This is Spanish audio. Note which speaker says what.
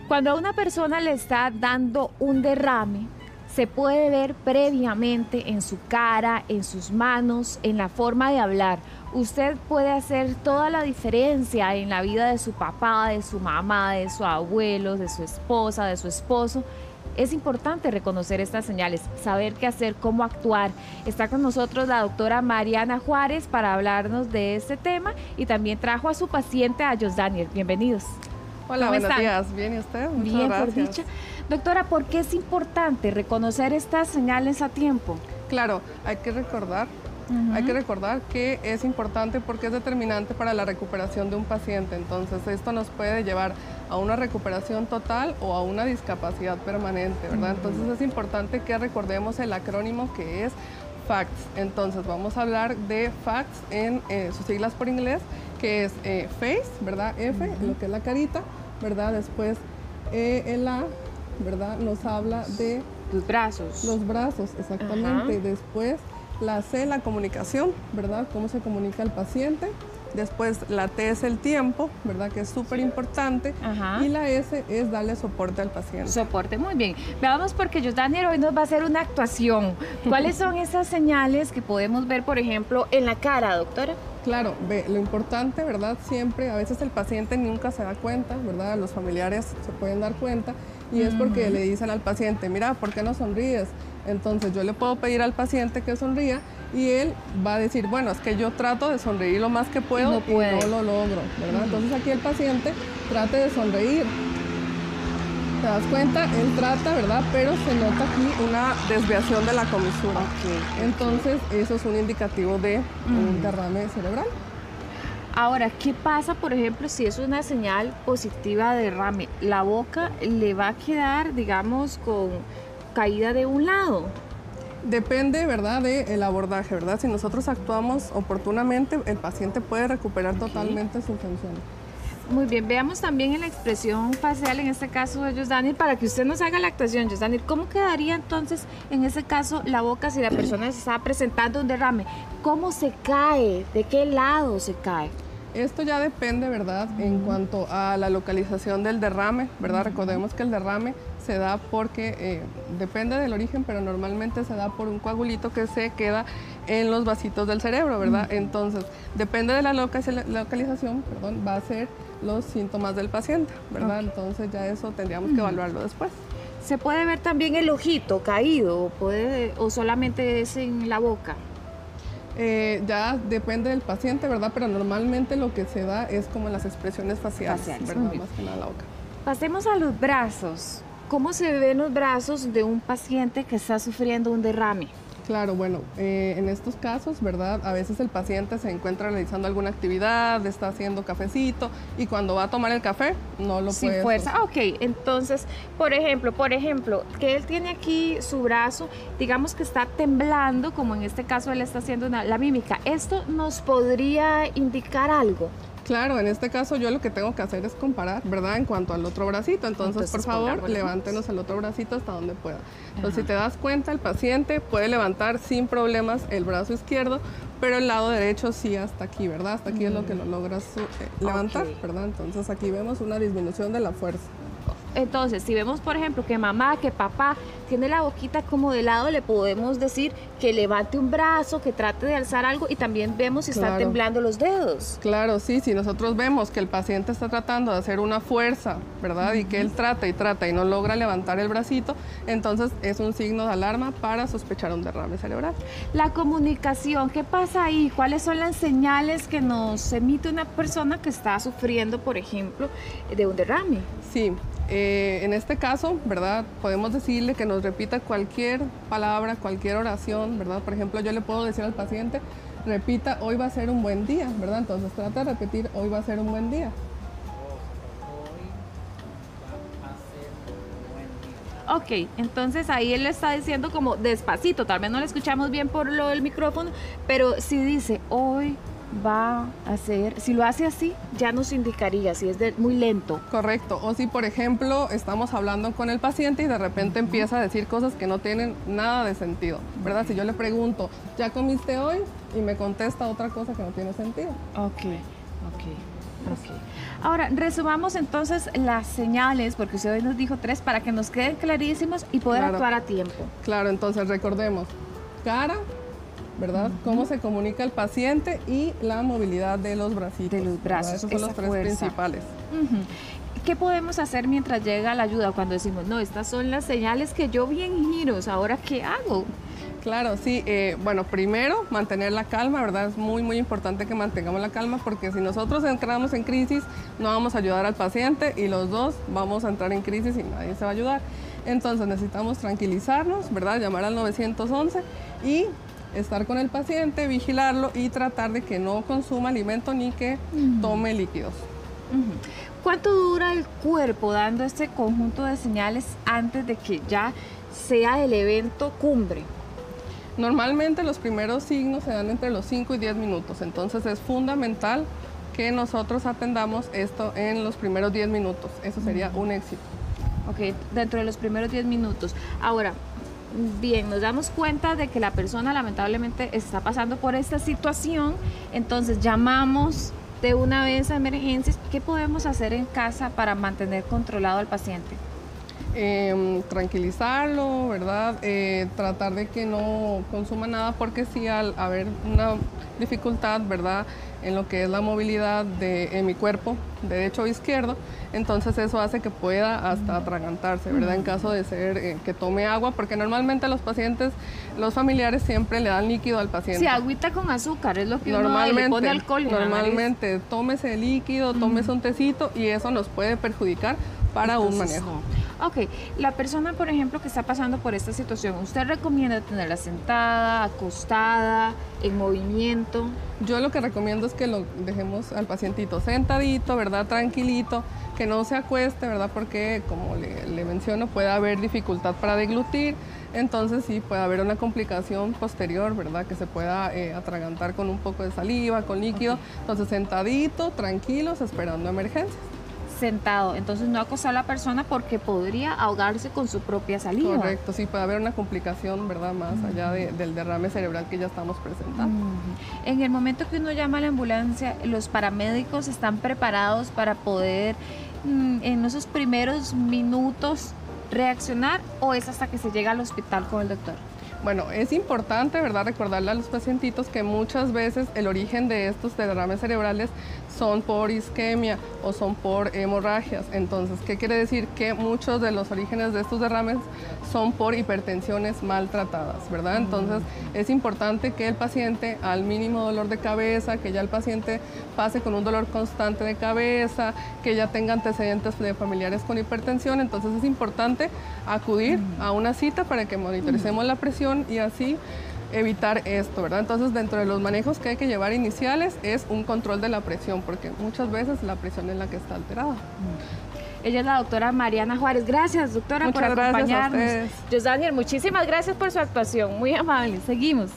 Speaker 1: Cuando a una persona le está dando un derrame, se puede ver previamente en su cara, en sus manos, en la forma de hablar. Usted puede hacer toda la diferencia en la vida de su papá, de su mamá, de su abuelo, de su esposa, de su esposo. Es importante reconocer estas señales, saber qué hacer, cómo actuar. Está con nosotros la doctora Mariana Juárez para hablarnos de este tema y también trajo a su paciente, a Josdaniel. Bienvenidos.
Speaker 2: Hola, buenos días. ¿Bien y usted? Muchas
Speaker 1: Bien,
Speaker 2: gracias.
Speaker 1: por dicha. Doctora, ¿por qué es importante reconocer estas señales a tiempo?
Speaker 2: Claro, hay que recordar que es importante porque es determinante para la recuperación de un paciente. Entonces, esto nos puede llevar a una recuperación total o a una discapacidad permanente, ¿verdad? Entonces, es importante que recordemos el acrónimo que es FACTS. Entonces, vamos a hablar de FACTS en sus siglas por inglés, que es face, ¿verdad? F, lo que es la carita, ¿verdad? Después el A, ¿verdad? Nos habla de
Speaker 1: Los brazos.
Speaker 2: los brazos, exactamente. Después la C, la comunicación, ¿verdad? Cómo se comunica el paciente. Después la T es el tiempo, ¿verdad? Que es súper importante. Y la S es darle soporte al paciente.
Speaker 1: Soporte, muy bien. Veamos porque Josdaniel hoy nos va a hacer una actuación. ¿Cuáles son esas señales que podemos ver, por ejemplo, en la cara, doctora?
Speaker 2: Claro, ve, lo importante, ¿verdad? Siempre, a veces el paciente nunca se da cuenta, ¿verdad? Los familiares se pueden dar cuenta y es porque le dicen al paciente, mira, ¿por qué no sonríes? Entonces yo le puedo pedir al paciente que sonría y él va a decir, bueno, es que yo trato de sonreír lo más que puedo y no lo logro, ¿verdad? Entonces aquí el paciente trate de sonreír. ¿Te das cuenta? Él trata, ¿verdad? Pero se nota aquí una desviación de la comisura. Entonces, eso es un indicativo de un derrame cerebral.
Speaker 1: Ahora, ¿qué pasa, por ejemplo, si es una señal positiva de derrame? La boca le va a quedar, digamos, con caída de un lado.
Speaker 2: Depende, ¿verdad?, del abordaje, ¿verdad? Si nosotros actuamos oportunamente, el paciente puede recuperar totalmente su función.
Speaker 1: Muy bien, veamos también en la expresión facial, en este caso de Josdaniel, para que usted nos haga la actuación. Josdaniel, ¿cómo quedaría entonces en ese caso la boca si la persona se está presentando un derrame? ¿Cómo se cae? ¿De qué lado se cae?
Speaker 2: Esto ya depende, ¿verdad?, en cuanto a la localización del derrame, ¿verdad? Recordemos que el derrame se da porque, depende del origen, pero normalmente se da por un coagulito que se queda en los vasitos del cerebro, ¿verdad? Entonces, depende de la localización, va a ser los síntomas del paciente, ¿verdad? Entonces ya eso tendríamos que evaluarlo después.
Speaker 1: ¿Se puede ver también el ojito caído o solamente es en la boca?
Speaker 2: Ya depende del paciente, ¿verdad? Pero normalmente lo que se da es como en las expresiones faciales, ¿verdad? Más que nada la boca.
Speaker 1: Pasemos a los brazos. ¿Cómo se ven los brazos de un paciente que está sufriendo un derrame?
Speaker 2: Claro, bueno, en estos casos, ¿verdad? A veces el paciente se encuentra realizando alguna actividad, está haciendo cafecito y cuando va a tomar el café no lo puede.
Speaker 1: Sin fuerza. Ok, entonces, por ejemplo, que él tiene aquí su brazo, digamos que está temblando, como en este caso él está haciendo la mímica. ¿Esto nos podría indicar algo?
Speaker 2: Claro, en este caso yo lo que tengo que hacer es comparar, ¿verdad? En cuanto al otro bracito. Entonces por favor, levántenos el otro bracito hasta donde pueda. Entonces, si te das cuenta, el paciente puede levantar sin problemas el brazo izquierdo, pero el lado derecho sí hasta aquí, ¿verdad? Hasta aquí es lo que lo logras levantar, ¿verdad? Entonces, aquí vemos una disminución de la fuerza.
Speaker 1: Entonces, si vemos, por ejemplo, que mamá, que papá tiene la boquita como de lado, le podemos decir que levante un brazo, que trate de alzar algo y también vemos si están temblando los dedos.
Speaker 2: Claro, sí, si nosotros vemos que el paciente está tratando de hacer una fuerza, ¿verdad? Y que él trata y no logra levantar el bracito, entonces es un signo de alarma para sospechar un derrame cerebral.
Speaker 1: La comunicación, ¿qué pasa ahí? ¿Cuáles son las señales que nos emite una persona que está sufriendo, por ejemplo, de un derrame?
Speaker 2: Sí. En este caso, ¿verdad? Podemos decirle que nos repita cualquier palabra, cualquier oración, ¿verdad? Por ejemplo, yo le puedo decir al paciente, repita, hoy va a ser un buen día, ¿verdad? Entonces trata de repetir, hoy va a ser un buen día.
Speaker 1: Ok, entonces ahí él le está diciendo como despacito, tal vez no le escuchamos bien por lo del micrófono, pero si dice, hoy va a ser, si lo hace así, ya nos indicaría si es muy lento.
Speaker 2: Correcto, o si por ejemplo estamos hablando con el paciente y de repente empieza a decir cosas que no tienen nada de sentido, ¿verdad? Si yo le pregunto, ¿ya comiste hoy? Y me contesta otra cosa que no tiene sentido.
Speaker 1: Ok. Ok. Ahora, resumamos entonces las señales, porque usted hoy nos dijo 3, para que nos queden clarísimos y poder actuar a tiempo.
Speaker 2: Claro, entonces recordemos, cara, ¿verdad? Cómo se comunica el paciente y la movilidad de los bracitos.
Speaker 1: De los brazos,
Speaker 2: Esos son los 3 principales.
Speaker 1: ¿Qué podemos hacer mientras llega la ayuda? Cuando decimos, no, estas son las señales que yo vi en giros, ¿ahora qué hago?
Speaker 2: Claro, sí. Bueno, primero, mantener la calma, ¿verdad? Es muy, muy importante que mantengamos la calma porque si nosotros entramos en crisis, no vamos a ayudar al paciente y los dos vamos a entrar en crisis y nadie se va a ayudar. Entonces necesitamos tranquilizarnos, ¿verdad? Llamar al 911 y estar con el paciente, vigilarlo y tratar de que no consuma alimento ni que tome líquidos.
Speaker 1: ¿Cuánto dura el cuerpo dando este conjunto de señales antes de que ya sea el evento cumbre?
Speaker 2: Normalmente los primeros signos se dan entre los 5 y 10 minutos, entonces es fundamental que nosotros atendamos esto en los primeros 10 minutos. Eso sería un éxito.
Speaker 1: Ok, dentro de los primeros 10 minutos. Ahora, bien, nos damos cuenta de que la persona lamentablemente está pasando por esta situación, entonces llamamos de una vez a emergencias. ¿Qué podemos hacer en casa para mantener controlado al paciente?
Speaker 2: Tranquilizarlo, ¿verdad? Tratar de que no consuma nada porque si al haber una dificultad, ¿verdad? En lo que es la movilidad de mi cuerpo, derecho o izquierdo, entonces eso hace que pueda hasta atragantarse, ¿verdad? En caso de ser que tome agua, porque normalmente los pacientes, los familiares siempre le dan líquido al paciente.
Speaker 1: Sí, agüita con azúcar, es lo que uno le pone alcohol.
Speaker 2: Normalmente, tómese líquido, tómese un tecito y eso nos puede perjudicar para un manejo.
Speaker 1: Ok, la persona, por ejemplo, que está pasando por esta situación, ¿usted recomienda tenerla sentada, acostada, en movimiento?
Speaker 2: Yo lo que recomiendo es que lo dejemos al pacientito sentadito, ¿verdad? Tranquilito, que no se acueste, ¿verdad? Porque, como le menciono, puede haber dificultad para deglutir, entonces sí puede haber una complicación posterior, ¿verdad? Que se pueda atragantar con un poco de saliva, con líquido. Entonces, sentadito, tranquilos, esperando emergencias.
Speaker 1: Sentado, entonces no acostar a la persona porque podría ahogarse con su propia saliva.
Speaker 2: Correcto, sí, puede haber una complicación, ¿verdad? Más allá del derrame cerebral que ya estamos presentando.
Speaker 1: En el momento que uno llama a la ambulancia, ¿los paramédicos están preparados para poder en esos primeros minutos reaccionar o es hasta que se llega al hospital con el doctor?
Speaker 2: Bueno, es importante, ¿verdad?, recordarle a los pacientitos que muchas veces el origen de estos derrames cerebrales son por isquemia o son por hemorragias. Entonces, ¿qué quiere decir? Que muchos de los orígenes de estos derrames son por hipertensiones maltratadas, ¿verdad? Entonces, es importante que el paciente, al mínimo dolor de cabeza, que ya el paciente pase con un dolor constante de cabeza, que ya tenga antecedentes de familiares con hipertensión. Entonces, es importante acudir a una cita para que monitoricemos la presión y así evitar esto, ¿verdad? Entonces, dentro de los manejos que hay que llevar iniciales es un control de la presión, porque muchas veces la presión es la que está alterada.
Speaker 1: Ella es la doctora Mariana Juárez. Gracias, doctora, por acompañarnos.
Speaker 2: Muchas gracias a ustedes.
Speaker 1: Josdaniel, muchísimas gracias por su actuación. Muy amable. Seguimos.